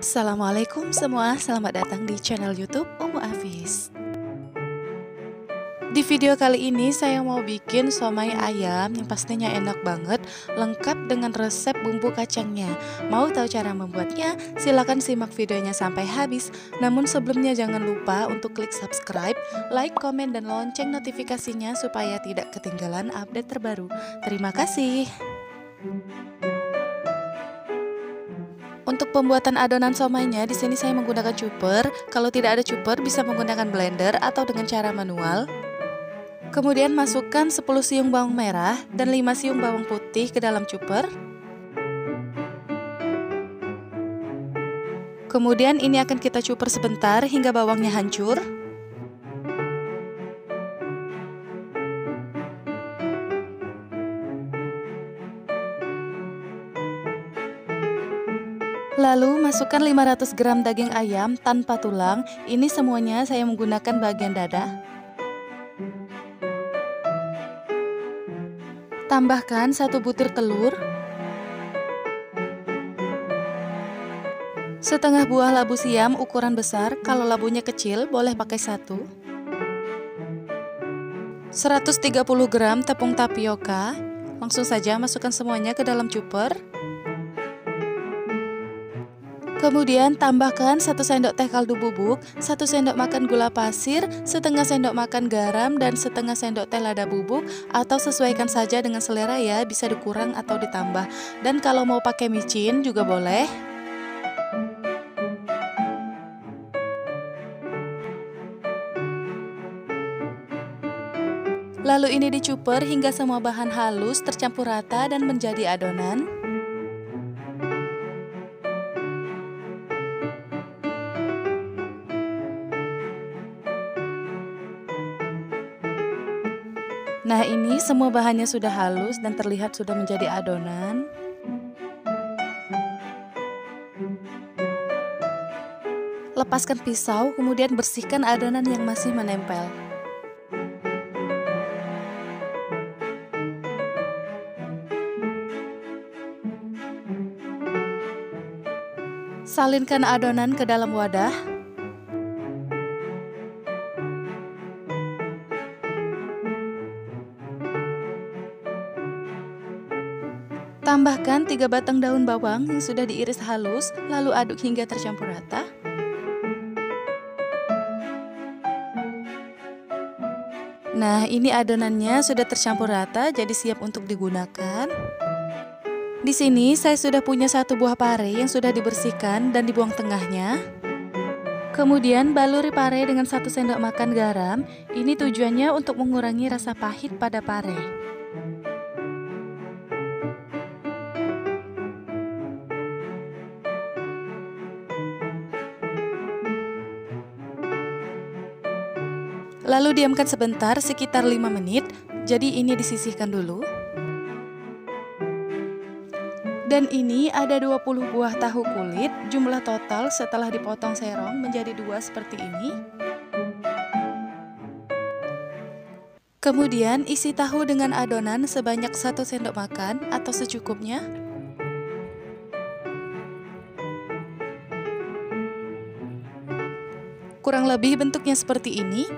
Assalamualaikum semua, selamat datang di channel YouTube Umu Afis. Di video kali ini saya mau bikin somai ayam yang pastinya enak banget, lengkap dengan resep bumbu kacangnya. Mau tahu cara membuatnya? Silahkan simak videonya sampai habis. Namun sebelumnya jangan lupa untuk klik subscribe, like, komen, dan lonceng notifikasinya supaya tidak ketinggalan update terbaru. Terima kasih. Untuk pembuatan adonan somainya, di sini saya menggunakan chopper. Kalau tidak ada chopper, bisa menggunakan blender atau dengan cara manual. Kemudian masukkan 10 siung bawang merah dan 5 siung bawang putih ke dalam chopper. Kemudian ini akan kita chopper sebentar hingga bawangnya hancur. Lalu masukkan 500 gram daging ayam tanpa tulang. Ini semuanya saya menggunakan bagian dada. Tambahkan 1 butir telur, setengah buah labu siam ukuran besar. Kalau labunya kecil boleh pakai 1. 130 gram tepung tapioka. Langsung saja masukkan semuanya ke dalam chopper. Kemudian tambahkan 1 sendok teh kaldu bubuk, 1 sendok makan gula pasir, setengah sendok makan garam, dan setengah sendok teh lada bubuk, atau sesuaikan saja dengan selera ya, bisa dikurang atau ditambah. Dan kalau mau pakai micin juga boleh. Lalu ini dicuper hingga semua bahan halus tercampur rata dan menjadi adonan. Nah, ini semua bahannya sudah halus dan terlihat sudah menjadi adonan. Lepaskan pisau, kemudian bersihkan adonan yang masih menempel. Salinkan adonan ke dalam wadah. Tambahkan 3 batang daun bawang yang sudah diiris halus, lalu aduk hingga tercampur rata. Nah, ini adonannya sudah tercampur rata, jadi siap untuk digunakan. Di sini saya sudah punya 1 buah pare yang sudah dibersihkan dan dibuang tengahnya. Kemudian baluri pare dengan 1 sendok makan garam. Ini tujuannya untuk mengurangi rasa pahit pada pare. Lalu diamkan sebentar sekitar 5 menit, jadi ini disisihkan dulu. Dan ini ada 20 buah tahu kulit, jumlah total setelah dipotong serong menjadi 2 seperti ini. Kemudian isi tahu dengan adonan sebanyak 1 sendok makan atau secukupnya. Kurang lebih bentuknya seperti ini.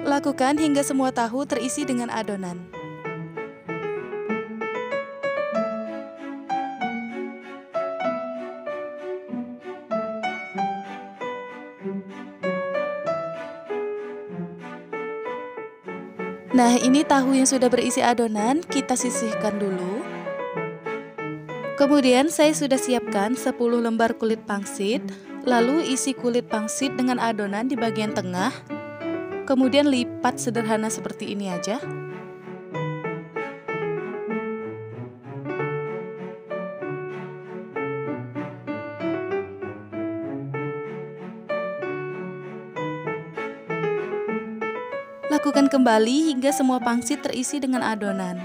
Lakukan hingga semua tahu terisi dengan adonan. Nah, ini tahu yang sudah berisi adonan, kita sisihkan dulu. Kemudian saya sudah siapkan 10 lembar kulit pangsit, lalu isi kulit pangsit dengan adonan di bagian tengah. Kemudian lipat sederhana seperti ini aja. Lakukan kembali hingga semua pangsit terisi dengan adonan.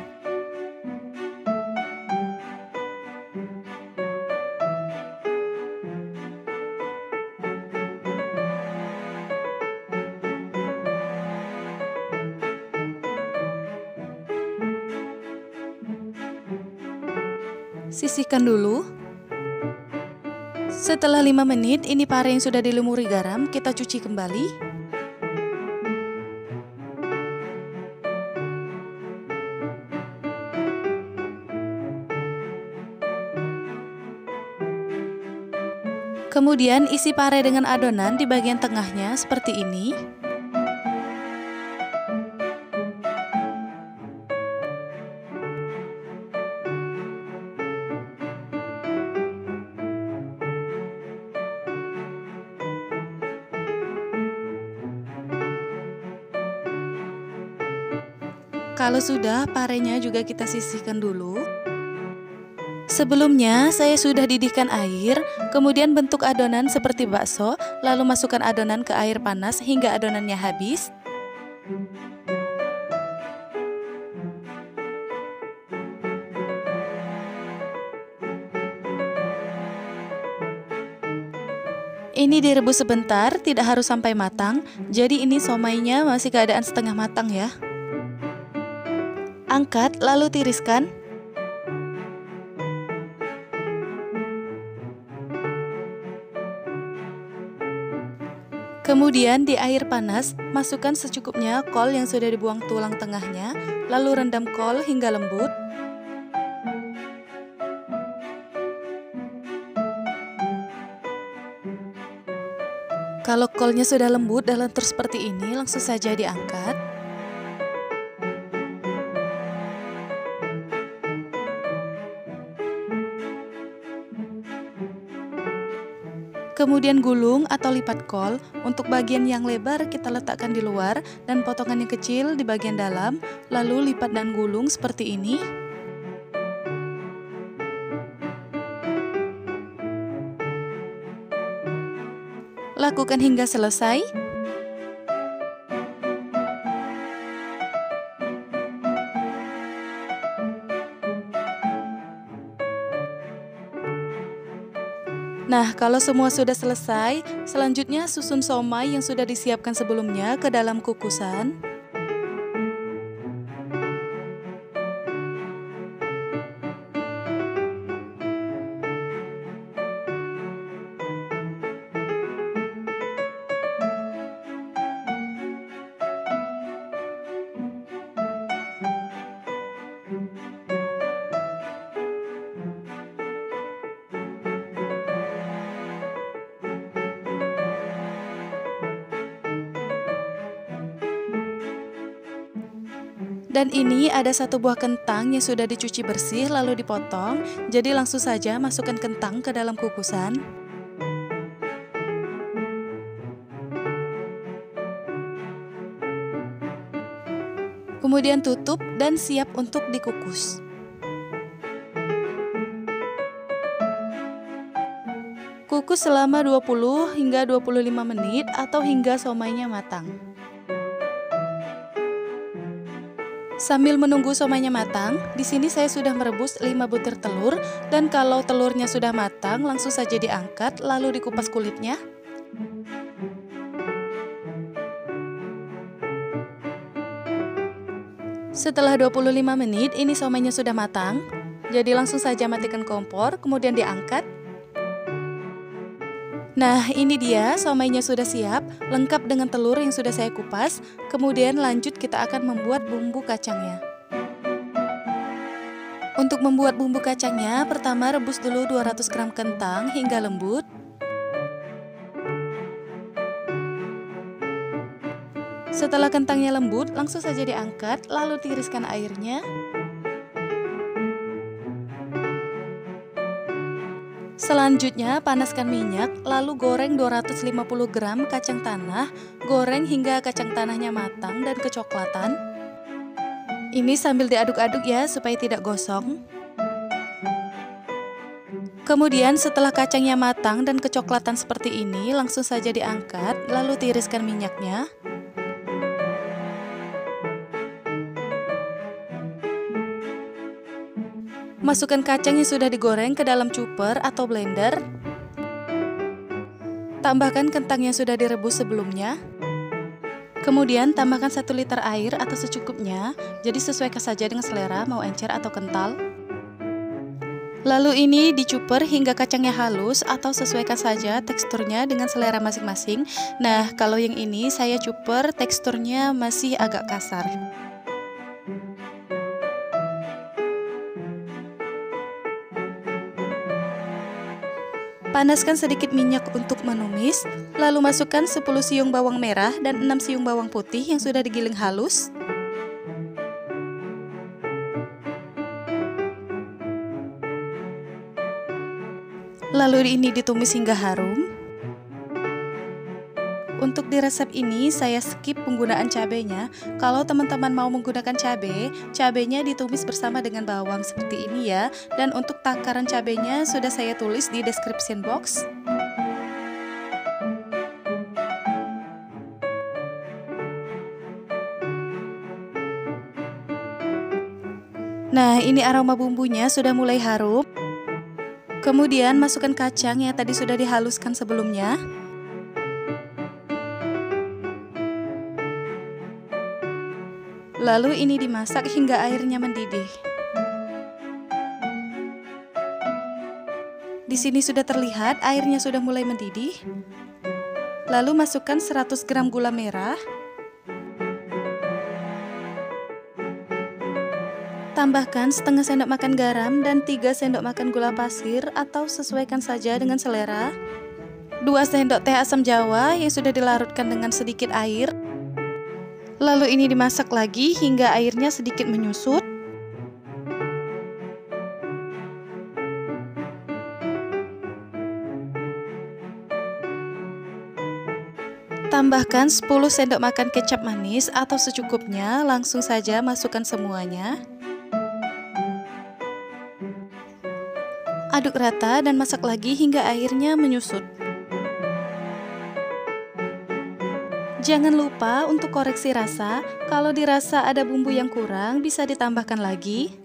Sisihkan dulu. Setelah 5 menit, ini pare yang sudah dilumuri garam, kita cuci kembali. Kemudian isi pare dengan adonan di bagian tengahnya seperti ini. Kalau sudah, parenya juga kita sisihkan dulu. Sebelumnya, saya sudah didihkan air, kemudian bentuk adonan seperti bakso, lalu masukkan adonan ke air panas hingga adonannya habis. Ini direbus sebentar, tidak harus sampai matang, jadi ini somainya masih keadaan setengah matang ya. Angkat, lalu tiriskan. Kemudian di air panas, masukkan secukupnya kol yang sudah dibuang tulang tengahnya, lalu rendam kol hingga lembut. Kalau kolnya sudah lembut dan lentur seperti ini, langsung saja diangkat. Kemudian gulung atau lipat kol, untuk bagian yang lebar kita letakkan di luar dan potongan yang kecil di bagian dalam, lalu lipat dan gulung seperti ini. Lakukan hingga selesai. Nah, kalau semua sudah selesai, selanjutnya susun somai yang sudah disiapkan sebelumnya ke dalam kukusan. Dan ini ada satu buah kentang yang sudah dicuci bersih lalu dipotong, jadi langsung saja masukkan kentang ke dalam kukusan. Kemudian tutup dan siap untuk dikukus. Kukus selama 20 hingga 25 menit atau hingga somainya matang. Sambil menunggu somainya matang, di sini saya sudah merebus 5 butir telur dan kalau telurnya sudah matang langsung saja diangkat lalu dikupas kulitnya. Setelah 25 menit ini somainya sudah matang, jadi langsung saja matikan kompor kemudian diangkat. Nah, ini dia somainya sudah siap, lengkap dengan telur yang sudah saya kupas. Kemudian lanjut kita akan membuat bumbu kacangnya. Untuk membuat bumbu kacangnya, pertama rebus dulu 200 gram kentang hingga lembut. Setelah kentangnya lembut, langsung saja diangkat, lalu tiriskan airnya. Selanjutnya, panaskan minyak, lalu goreng 250 gram kacang tanah, goreng hingga kacang tanahnya matang dan kecoklatan. Ini sambil diaduk-aduk ya, supaya tidak gosong. Kemudian setelah kacangnya matang dan kecoklatan seperti ini, langsung saja diangkat, lalu tiriskan minyaknya. Masukkan kacang yang sudah digoreng ke dalam chopper atau blender. Tambahkan kentang yang sudah direbus sebelumnya. Kemudian tambahkan 1 liter air atau secukupnya, jadi sesuaikan saja dengan selera mau encer atau kental. Lalu ini dicuper hingga kacangnya halus atau sesuaikan saja teksturnya dengan selera masing-masing. Nah, kalau yang ini saya cuper teksturnya masih agak kasar. Panaskan sedikit minyak untuk menumis, lalu masukkan 10 siung bawang merah dan 6 siung bawang putih yang sudah digiling halus. Lalu ini ditumis hingga harum. Untuk di resep ini saya skip penggunaan cabenya. Kalau teman-teman mau menggunakan cabai, cabenya ditumis bersama dengan bawang seperti ini ya. Dan untuk takaran cabenya sudah saya tulis di description box. Nah, ini aroma bumbunya sudah mulai harum. Kemudian masukkan kacang yang tadi sudah dihaluskan sebelumnya. Lalu ini dimasak hingga airnya mendidih. Di sini sudah terlihat airnya sudah mulai mendidih. Lalu masukkan 100 gram gula merah. Tambahkan setengah sendok makan garam dan 3 sendok makan gula pasir atau sesuaikan saja dengan selera. 2 sendok teh asam jawa yang sudah dilarutkan dengan sedikit air. Lalu ini dimasak lagi hingga airnya sedikit menyusut. Tambahkan 10 sendok makan kecap manis atau secukupnya, langsung saja masukkan semuanya. Aduk rata dan masak lagi hingga airnya menyusut. Jangan lupa untuk koreksi rasa, kalau dirasa ada bumbu yang kurang bisa ditambahkan lagi.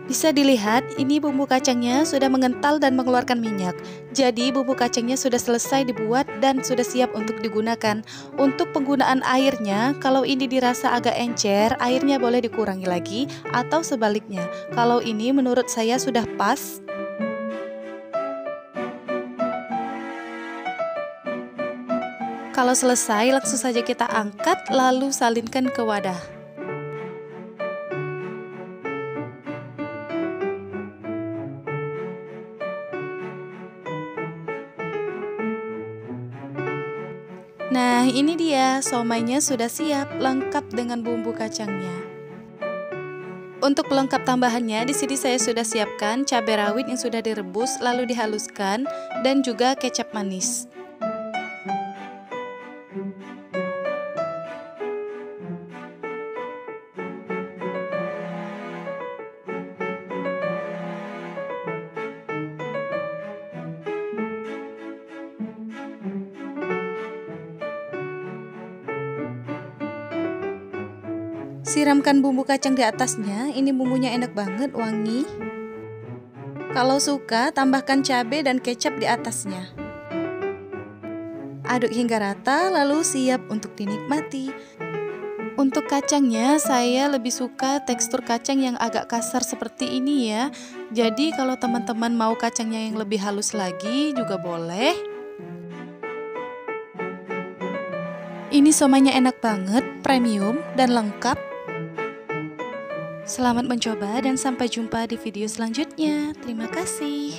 Bisa dilihat ini bumbu kacangnya sudah mengental dan mengeluarkan minyak. Jadi bumbu kacangnya sudah selesai dibuat dan sudah siap untuk digunakan. Untuk penggunaan airnya, kalau ini dirasa agak encer, airnya boleh dikurangi lagi atau sebaliknya. Kalau ini menurut saya sudah pas. Kalau selesai langsung saja kita angkat lalu salinkan ke wadah. Nah, ini dia, somainya sudah siap, lengkap dengan bumbu kacangnya. Untuk pelengkap tambahannya, di sini saya sudah siapkan cabai rawit yang sudah direbus lalu dihaluskan dan juga kecap manis. Siramkan bumbu kacang di atasnya, ini bumbunya enak banget, wangi. Kalau suka, tambahkan cabai dan kecap di atasnya. Aduk hingga rata, lalu siap untuk dinikmati. Untuk kacangnya, saya lebih suka tekstur kacang yang agak kasar seperti ini ya. Jadi kalau teman-teman mau kacangnya yang lebih halus lagi juga boleh. Ini somainya enak banget, premium dan lengkap. Selamat mencoba dan sampai jumpa di video selanjutnya. Terima kasih.